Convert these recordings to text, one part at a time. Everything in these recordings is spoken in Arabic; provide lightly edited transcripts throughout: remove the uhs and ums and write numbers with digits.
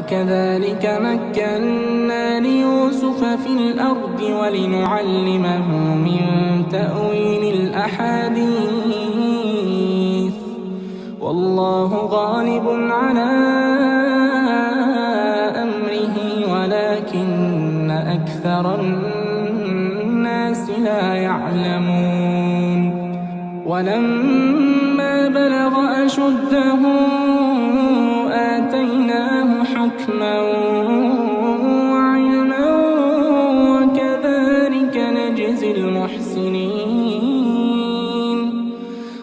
وكذلك مكنا ليوسف في الأرض ولنعلمه من تأويل الأحاديث والله غالب على أمره ولكن أكثر الناس لا يعلمون ولما بلغ أشده آتيناه حكما وعلما وكذلك نجزي المحسنين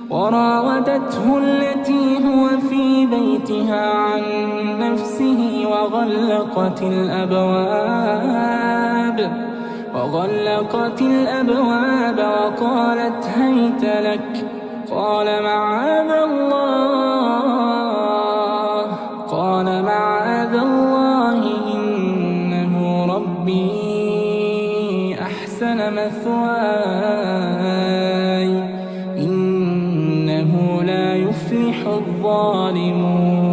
وراودته التي هو في بيتها عن نفسه وغلقت الأبواب وقالت هيت لك قال معاذ الله إنه ربي أحسن مثواي إنه لا يفلح الظالمون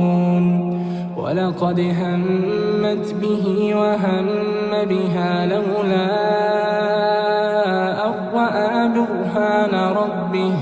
ولقد همت به وهم بها لولا أن رأى برهان ربه